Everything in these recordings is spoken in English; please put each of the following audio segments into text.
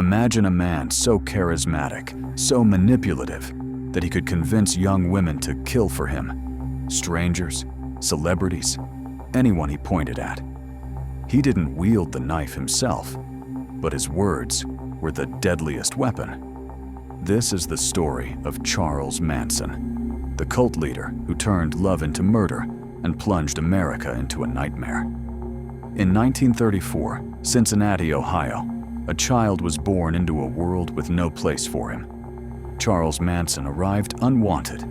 Imagine a man so charismatic, so manipulative, that he could convince young women to kill for him. Strangers, celebrities, anyone he pointed at. He didn't wield the knife himself, but his words were the deadliest weapon. This is the story of Charles Manson, the cult leader who turned love into murder and plunged America into a nightmare. In 1934, Cincinnati, Ohio, a child was born into a world with no place for him. Charles Manson arrived unwanted,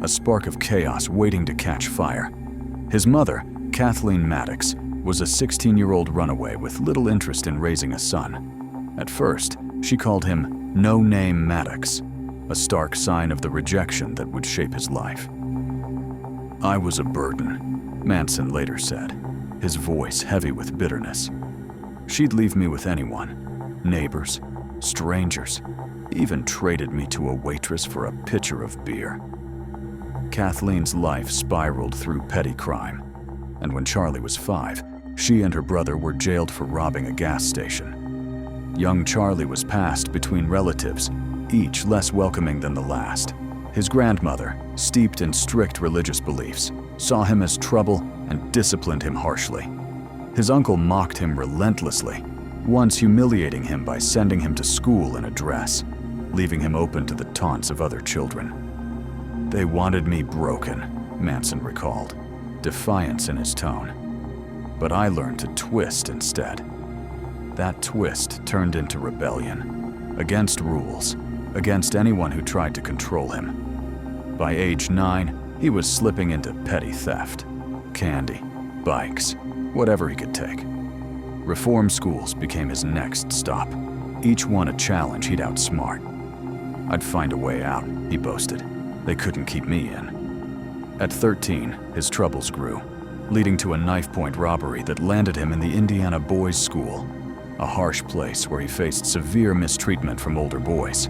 a spark of chaos waiting to catch fire. His mother, Kathleen Maddox, was a 16-year-old runaway with little interest in raising a son. At first, she called him No Name Maddox, a stark sign of the rejection that would shape his life. "I was a burden," Manson later said, his voice heavy with bitterness. "She'd leave me with anyone, neighbors, strangers, even traded me to a waitress for a pitcher of beer." Kathleen's life spiraled through petty crime, and when Charlie was 5, she and her brother were jailed for robbing a gas station. Young Charlie was passed between relatives, each less welcoming than the last. His grandmother, steeped in strict religious beliefs, saw him as trouble and disciplined him harshly. His uncle mocked him relentlessly, once humiliating him by sending him to school in a dress, leaving him open to the taunts of other children. "They wanted me broken," Manson recalled, defiance in his tone. "But I learned to twist instead." That twist turned into rebellion, against rules, against anyone who tried to control him. By age 9, he was slipping into petty theft, candy, bikes, whatever he could take. Reform schools became his next stop, each one a challenge he'd outsmart. "I'd find a way out," he boasted. "They couldn't keep me in." At 13, his troubles grew, leading to a knife-point robbery that landed him in the Indiana Boys' School, a harsh place where he faced severe mistreatment from older boys.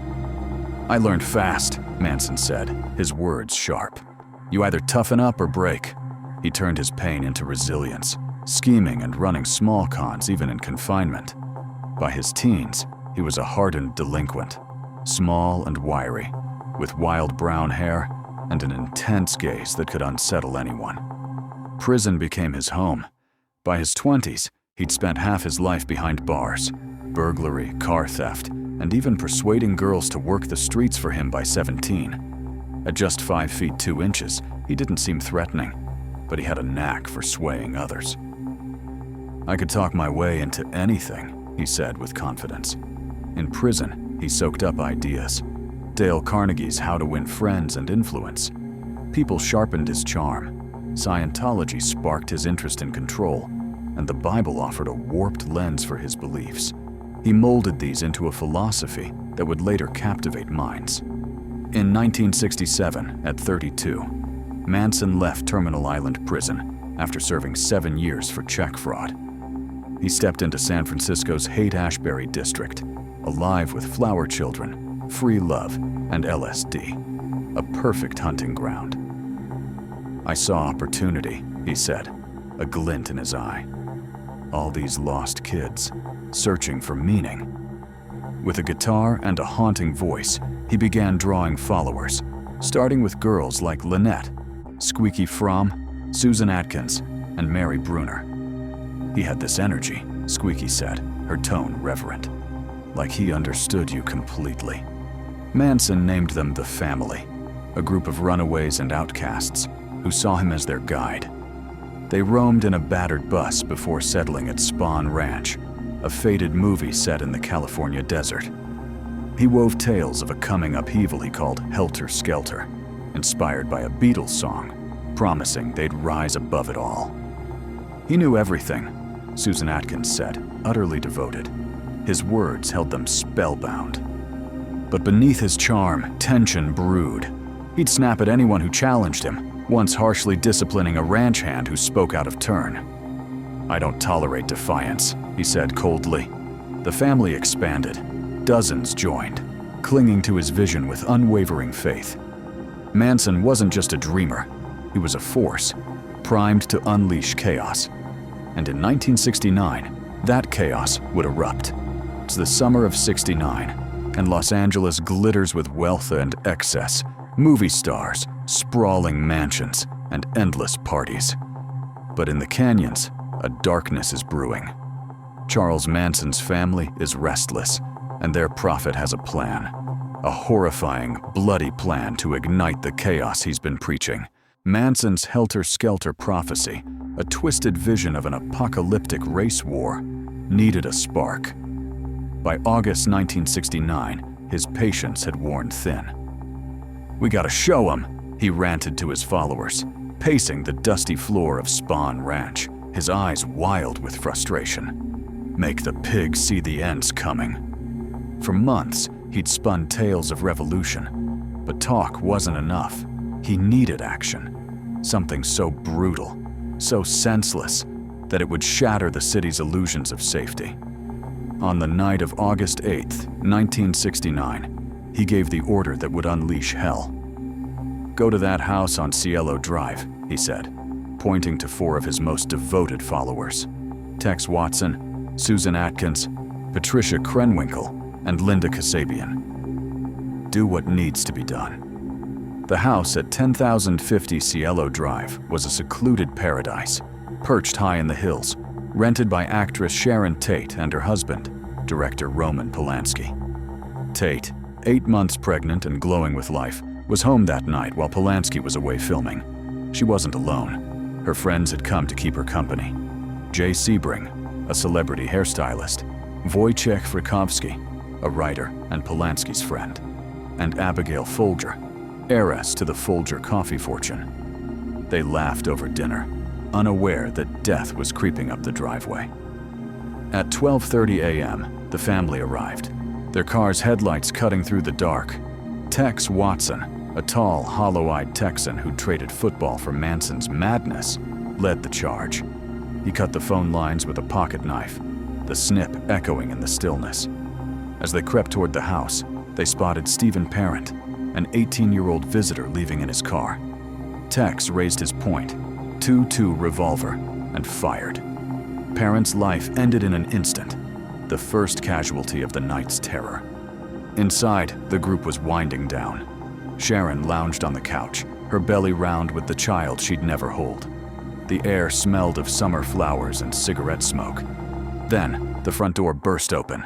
"I learned fast," Manson said, his words sharp. "You either toughen up or break." He turned his pain into resilience, scheming and running small cons even in confinement. By his teens, he was a hardened delinquent, small and wiry, with wild brown hair and an intense gaze that could unsettle anyone. Prison became his home. By his 20s, he'd spent half his life behind bars, burglary, car theft, and even persuading girls to work the streets for him by 17. At just 5 feet 2 inches, he didn't seem threatening, but he had a knack for swaying others. "I could talk my way into anything," he said with confidence. In prison, he soaked up ideas. Dale Carnegie's How to Win Friends and Influence. People sharpened his charm. Scientology sparked his interest in control, and the Bible offered a warped lens for his beliefs. He molded these into a philosophy that would later captivate minds. In 1967, at 32, Manson left Terminal Island Prison after serving 7 years for check fraud. He stepped into San Francisco's Haight-Ashbury district, alive with flower children, free love, and LSD, a perfect hunting ground. "I saw opportunity," he said, a glint in his eye. "All these lost kids, searching for meaning." With a guitar and a haunting voice, he began drawing followers, starting with girls like Lynette, Squeaky Fromm, Susan Atkins, and Mary Bruner. "He had this energy," Squeaky said, her tone reverent, "like he understood you completely." Manson named them the Family, a group of runaways and outcasts who saw him as their guide. They roamed in a battered bus before settling at Spawn Ranch, a faded movie set in the California desert. He wove tales of a coming upheaval he called Helter Skelter, inspired by a Beatles song, promising they'd rise above it all. "He knew everything," Susan Atkins said, utterly devoted. His words held them spellbound. But beneath his charm, tension brewed. He'd snap at anyone who challenged him, once harshly disciplining a ranch hand who spoke out of turn. "I don't tolerate defiance," he said coldly. The family expanded. Dozens joined, clinging to his vision with unwavering faith. Manson wasn't just a dreamer. He was a force, primed to unleash chaos. And in 1969, that chaos would erupt. It's the summer of '69, and Los Angeles glitters with wealth and excess, movie stars, sprawling mansions, and endless parties. But in the canyons, a darkness is brewing. Charles Manson's family is restless, and their prophet has a plan. A horrifying, bloody plan to ignite the chaos he's been preaching. Manson's helter-skelter prophecy, a twisted vision of an apocalyptic race war, needed a spark. By August 1969, his patience had worn thin. "We gotta show him," he ranted to his followers, pacing the dusty floor of Spahn Ranch, his eyes wild with frustration. "Make the pigs see the end's coming." For months, he'd spun tales of revolution, but talk wasn't enough. He needed action, something so brutal, so senseless, that it would shatter the city's illusions of safety. On the night of August 8, 1969, he gave the order that would unleash hell. "Go to that house on Cielo Drive," he said, pointing to 4 of his most devoted followers: Tex Watson, Susan Atkins, Patricia Krenwinkel, and Linda Kasabian. Do what needs to be done. The house at 10,050 Cielo Drive was a secluded paradise, perched high in the hills, rented by actress Sharon Tate and her husband, director Roman Polanski. Tate, 8 months pregnant and glowing with life, was home that night while Polanski was away filming. She wasn't alone. Her friends had come to keep her company. Jay Sebring, a celebrity hairstylist, Wojciech Frykowski, a writer and Polanski's friend, and Abigail Folger, heiress to the Folger coffee fortune. They laughed over dinner, unaware that death was creeping up the driveway. At 12:30 a.m., the family arrived, their car's headlights cutting through the dark. Tex Watson, a tall, hollow-eyed Texan who traded football for Manson's madness, led the charge. He cut the phone lines with a pocket knife, the snip echoing in the stillness. As they crept toward the house, they spotted Stephen Parent, an 18-year-old visitor leaving in his car. Tex raised his .22 revolver and fired. Parent's life ended in an instant, the first casualty of the night's terror. Inside, the group was winding down. Sharon lounged on the couch, her belly round with the child she'd never hold. The air smelled of summer flowers and cigarette smoke. Then, the front door burst open.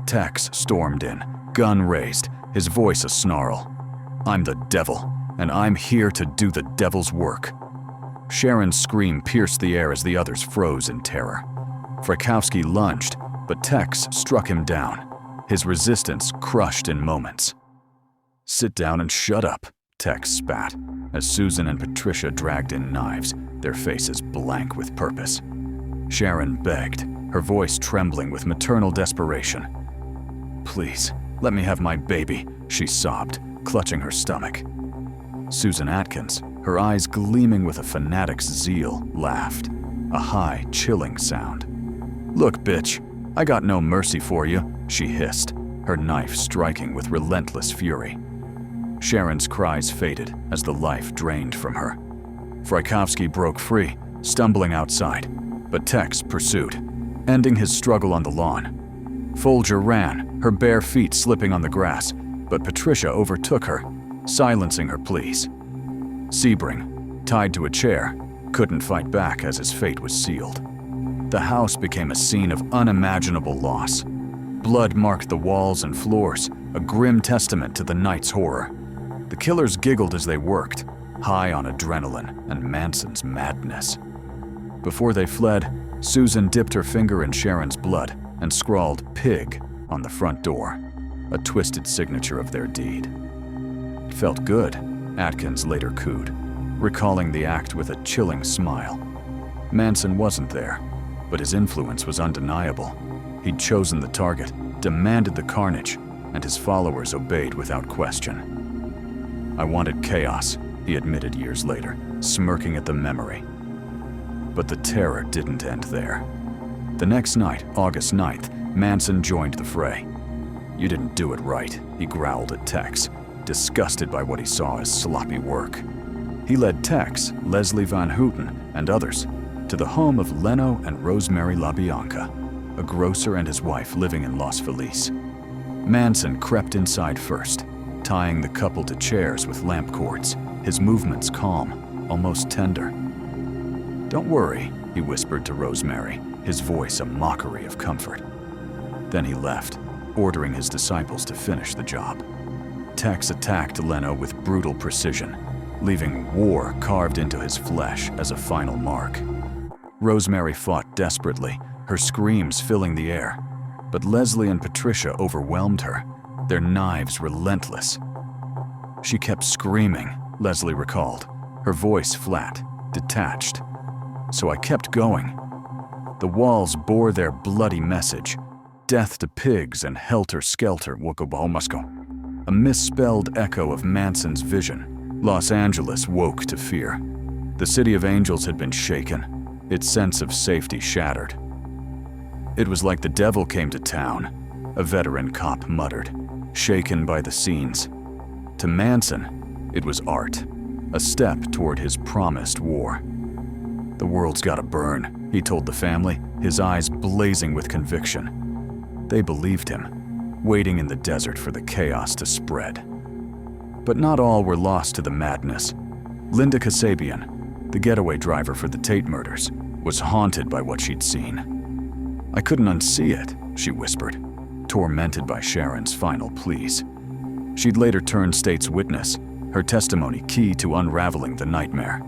Tex stormed in, gun raised, his voice a snarl. "I'm the devil, and I'm here to do the devil's work." Sharon's scream pierced the air as the others froze in terror. Frykowski lunged, but Tex struck him down, his resistance crushed in moments. "Sit down and shut up," Tex spat, as Susan and Patricia dragged in knives, their faces blank with purpose. Sharon begged, her voice trembling with maternal desperation. "Please, let me have my baby," she sobbed, clutching her stomach. Susan Atkins, her eyes gleaming with a fanatic's zeal, laughed, a high, chilling sound. "Look, bitch, I got no mercy for you," she hissed, her knife striking with relentless fury. Sharon's cries faded as the life drained from her. Frykowski broke free, stumbling outside, but Tex pursued, ending his struggle on the lawn. Folger ran, her bare feet slipping on the grass, but Patricia overtook her, silencing her pleas. Sebring, tied to a chair, couldn't fight back as his fate was sealed. The house became a scene of unimaginable loss. Blood marked the walls and floors, a grim testament to the night's horror. The killers giggled as they worked, high on adrenaline and Manson's madness. Before they fled, Susan dipped her finger in Sharon's blood and scrawled "pig" on the front door, a twisted signature of their deed. "It felt good," Atkins later cooed, recalling the act with a chilling smile. Manson wasn't there, but his influence was undeniable. He'd chosen the target, demanded the carnage, and his followers obeyed without question. "I wanted chaos," he admitted years later, smirking at the memory. But the terror didn't end there. The next night, August 9th, Manson joined the fray. "You didn't do it right," he growled at Tex, disgusted by what he saw as sloppy work. He led Tex, Leslie Van Houten, and others to the home of Leno and Rosemary LaBianca, a grocer and his wife living in Los Feliz. Manson crept inside first, tying the couple to chairs with lamp cords, his movements calm, almost tender. "Don't worry," he whispered to Rosemary, his voice a mockery of comfort. Then he left, ordering his disciples to finish the job. Tex attacked Leno with brutal precision, leaving war carved into his flesh as a final mark. Rosemary fought desperately, her screams filling the air, but Leslie and Patricia overwhelmed her, their knives relentless. She kept screaming, Leslie recalled, her voice flat, detached. So I kept going. The walls bore their bloody message, death to pigs and helter-skelter wokobohomasko. A misspelled echo of Manson's vision, Los Angeles woke to fear. The city of angels had been shaken, its sense of safety shattered. It was like the devil came to town, a veteran cop muttered, shaken by the scenes. To Manson, it was art, a step toward his promised war. "The world's gotta burn," he told the family, his eyes blazing with conviction. They believed him, waiting in the desert for the chaos to spread. But not all were lost to the madness. Linda Kasabian, the getaway driver for the Tate murders, was haunted by what she'd seen. "I couldn't unsee it," she whispered, tormented by Sharon's final pleas. She'd later turned state's witness, her testimony key to unraveling the nightmare.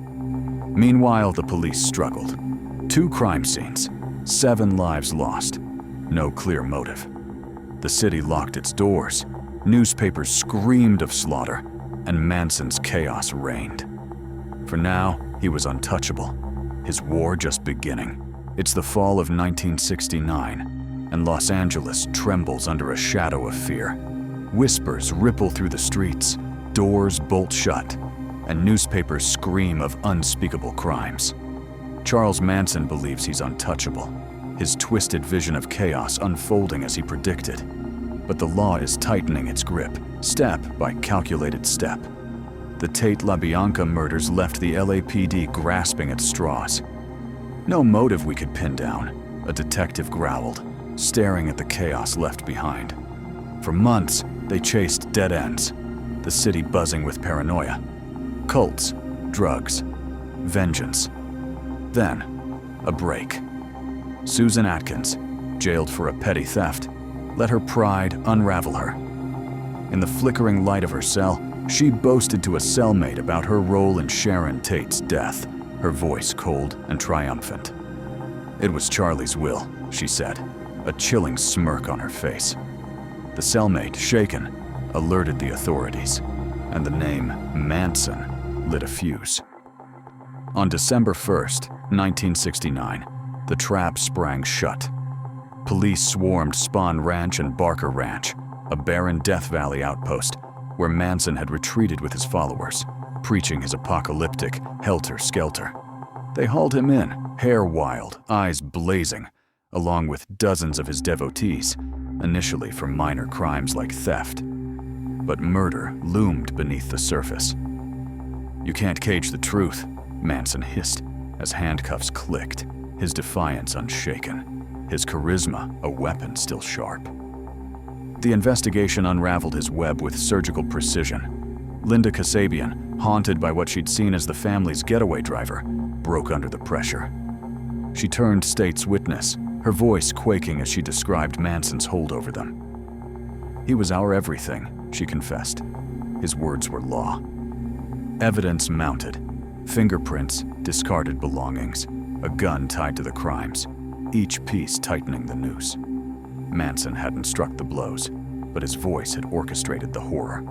Meanwhile, the police struggled. 2 crime scenes, 7 lives lost, no clear motive. The city locked its doors, newspapers screamed of slaughter, and Manson's chaos reigned. For now, he was untouchable, his war just beginning. It's the fall of 1969, and Los Angeles trembles under a shadow of fear. Whispers ripple through the streets, doors bolt shut, and newspapers scream of unspeakable crimes. Charles Manson believes he's untouchable, his twisted vision of chaos unfolding as he predicted. But the law is tightening its grip, step by calculated step. The Tate LaBianca murders left the LAPD grasping at straws. "No motive we could pin down," a detective growled, staring at the chaos left behind. For months, they chased dead ends, the city buzzing with paranoia. Cults, drugs, vengeance. Then, a break. Susan Atkins, jailed for a petty theft, let her pride unravel her. In the flickering light of her cell, she boasted to a cellmate about her role in Sharon Tate's death, her voice cold and triumphant. "It was Charlie's will," she said, a chilling smirk on her face. The cellmate, shaken, alerted the authorities, and the name Manson lit a fuse. On December 1st, 1969, the trap sprang shut. Police swarmed Spahn Ranch and Barker Ranch, a barren Death Valley outpost where Manson had retreated with his followers, preaching his apocalyptic helter-skelter. They hauled him in, hair wild, eyes blazing, along with dozens of his devotees, initially for minor crimes like theft. But murder loomed beneath the surface. "You can't cage the truth," Manson hissed as handcuffs clicked, his defiance unshaken, his charisma a weapon still sharp. The investigation unraveled his web with surgical precision. Linda Kasabian, haunted by what she'd seen as the family's getaway driver, broke under the pressure. She turned state's witness, her voice quaking as she described Manson's hold over them. "He was our everything," she confessed. His words were law. Evidence mounted. Fingerprints, discarded belongings, a gun tied to the crimes, each piece tightening the noose. Manson hadn't struck the blows, but his voice had orchestrated the horror.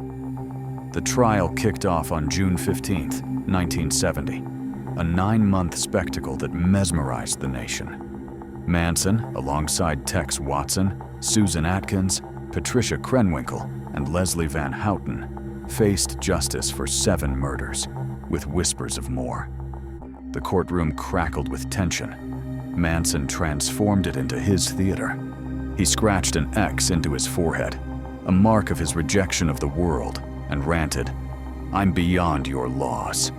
The trial kicked off on June 15, 1970, a 9-month spectacle that mesmerized the nation. Manson, alongside Tex Watson, Susan Atkins, Patricia Krenwinkel, and Leslie Van Houten, faced justice for 7 murders, with whispers of more. The courtroom crackled with tension. Manson transformed it into his theater. He scratched an X into his forehead, a mark of his rejection of the world, and ranted, "I'm beyond your laws."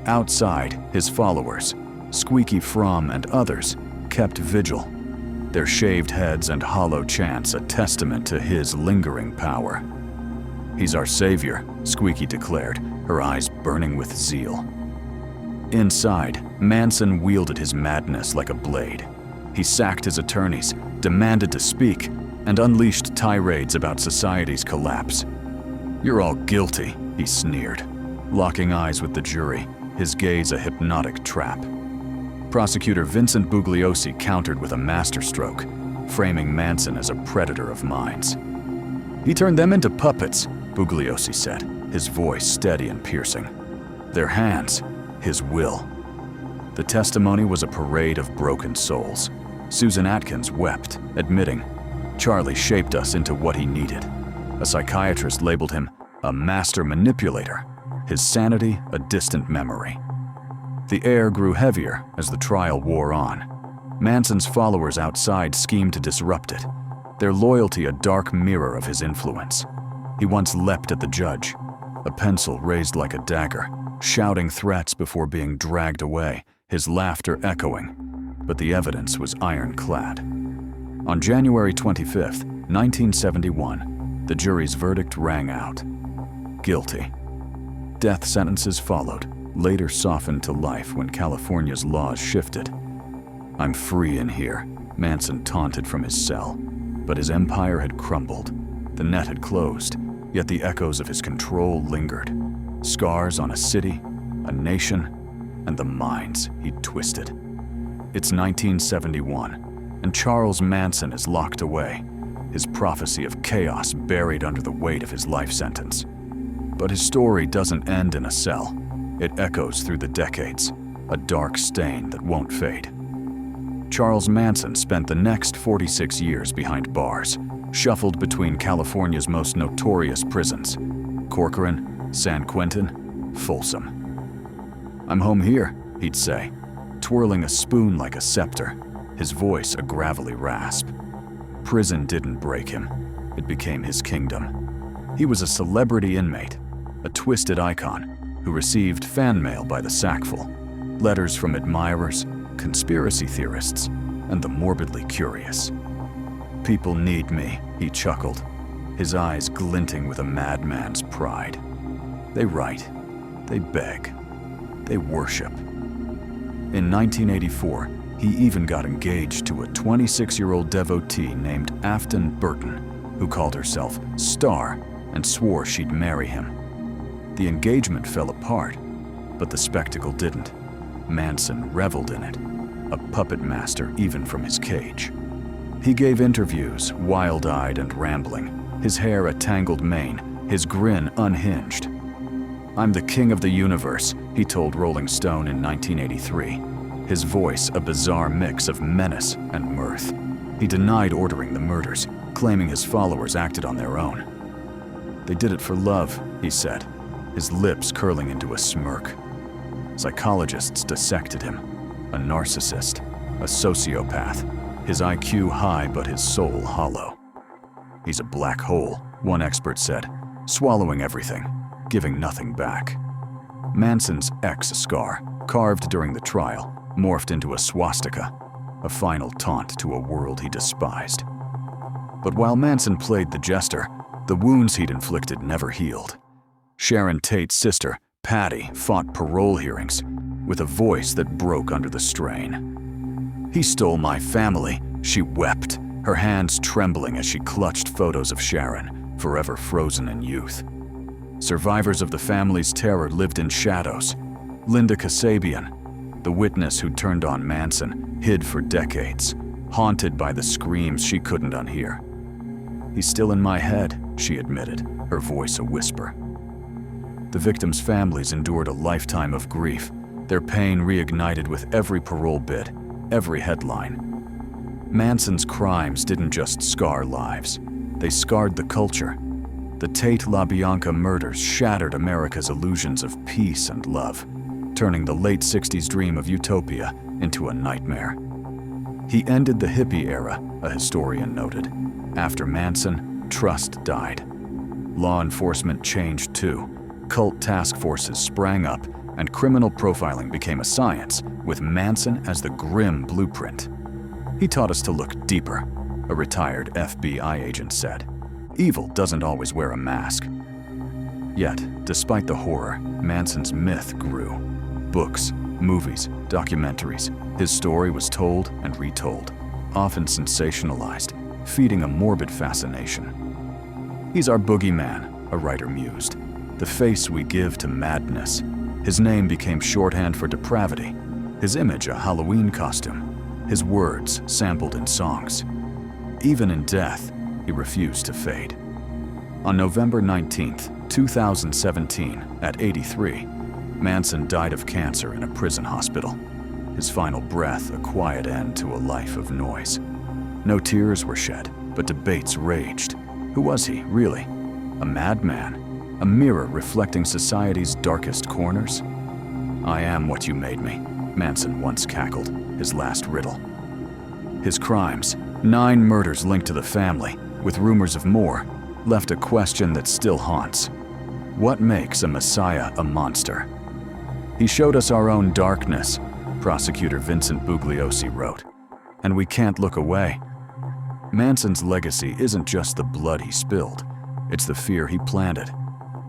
Outside, his followers, Squeaky Fromm and others, kept vigil. their shaved heads and hollow chants a testament to his lingering power. "He's our savior," Squeaky declared, her eyes burning with zeal. Inside, Manson wielded his madness like a blade. He sacked his attorneys, demanded to speak, and unleashed tirades about society's collapse. "You're all guilty," he sneered, locking eyes with the jury, his gaze a hypnotic trap. Prosecutor Vincent Bugliosi countered with a masterstroke, framing Manson as a predator of minds. "He turned them into puppets," Bugliosi said, his voice steady and piercing. "Their hands, his will." The testimony was a parade of broken souls. Susan Atkins wept, admitting, "Charlie shaped us into what he needed." A psychiatrist labeled him a master manipulator, his sanity a distant memory. The air grew heavier as the trial wore on. Manson's followers outside schemed to disrupt it, their loyalty a dark mirror of his influence. He once leapt at the judge, a pencil raised like a dagger, shouting threats before being dragged away, his laughter echoing, but the evidence was ironclad. On January 25, 1971, the jury's verdict rang out. Guilty. Death sentences followed, later softened to life when California's laws shifted. "I'm free in here," Manson taunted from his cell, but his empire had crumbled. The net had closed, yet the echoes of his control lingered. Scars on a city, a nation, and the minds he'd twisted. It's 1971, and Charles Manson is locked away, his prophecy of chaos buried under the weight of his life sentence. But his story doesn't end in a cell. It echoes through the decades, a dark stain that won't fade. Charles Manson spent the next 46 years behind bars, shuffled between California's most notorious prisons, Corcoran, San Quentin, Folsom. "I'm home here," he'd say, twirling a spoon like a scepter, his voice a gravelly rasp. Prison didn't break him. It became his kingdom. He was a celebrity inmate, a twisted icon who received fan mail by the sackful, letters from admirers, conspiracy theorists, and the morbidly curious. "People need me," he chuckled, his eyes glinting with a madman's pride. "They write, they beg, they worship." In 1984, he even got engaged to a 26-year-old devotee named Afton Burton, who called herself Star and swore she'd marry him. The engagement fell apart, but the spectacle didn't. Manson reveled in it, a puppet master even from his cage. He gave interviews, wild-eyed and rambling, his hair a tangled mane, his grin unhinged. "I'm the king of the universe," he told Rolling Stone in 1983, his voice a bizarre mix of menace and mirth. He denied ordering the murders, claiming his followers acted on their own. "They did it for love," he said, his lips curling into a smirk. Psychologists dissected him, a narcissist, a sociopath, his IQ high but his soul hollow. "He's a black hole," one expert said, swallowing everything, giving nothing back. Manson's X scar, carved during the trial, morphed into a swastika, a final taunt to a world he despised. But while Manson played the jester, the wounds he'd inflicted never healed. Sharon Tate's sister, Patty, fought parole hearings with a voice that broke under the strain. "He stole my family," she wept, her hands trembling as she clutched photos of Sharon, forever frozen in youth. Survivors of the family's terror lived in shadows. Linda Kasabian, the witness who turned on Manson, hid for decades, haunted by the screams she couldn't unhear. "He's still in my head," she admitted, her voice a whisper. The victims' families endured a lifetime of grief, their pain reignited with every parole bid, every headline. Manson's crimes didn't just scar lives, they scarred the culture. The Tate LaBianca murders shattered America's illusions of peace and love, turning the late 60s dream of utopia into a nightmare. He ended the hippie era, a historian noted. After Manson, trust died. Law enforcement changed too. Cult task forces sprang up, and criminal profiling became a science, with Manson as the grim blueprint. He taught us to look deeper, a retired FBI agent said. Evil doesn't always wear a mask. Yet, despite the horror, Manson's myth grew. Books, movies, documentaries, his story was told and retold, often sensationalized, feeding a morbid fascination. He's our boogeyman, a writer mused, the face we give to madness. His name became shorthand for depravity, his image a Halloween costume, his words sampled in songs. Even in death, he refused to fade. On November 19, 2017, at 83, Manson died of cancer in a prison hospital. His final breath a quiet end to a life of noise. No tears were shed, but debates raged. Who was he, really? A madman? A mirror reflecting society's darkest corners? I am what you made me, Manson once cackled, his last riddle. His crimes, 9 murders linked to the family, with rumors of more, left a question that still haunts. What makes a messiah a monster? He showed us our own darkness, prosecutor Vincent Bugliosi wrote, and we can't look away. Manson's legacy isn't just the blood he spilled, it's the fear he planted,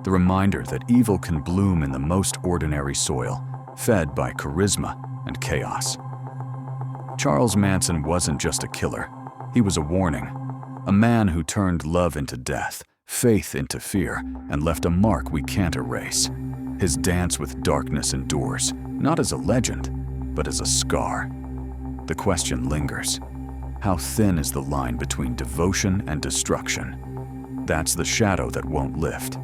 the reminder that evil can bloom in the most ordinary soil, fed by charisma and chaos. Charles Manson wasn't just a killer, he was a warning, a man who turned love into death, faith into fear, and left a mark we can't erase. His dance with darkness endures, not as a legend, but as a scar. The question lingers. How thin is the line between devotion and destruction? That's the shadow that won't lift.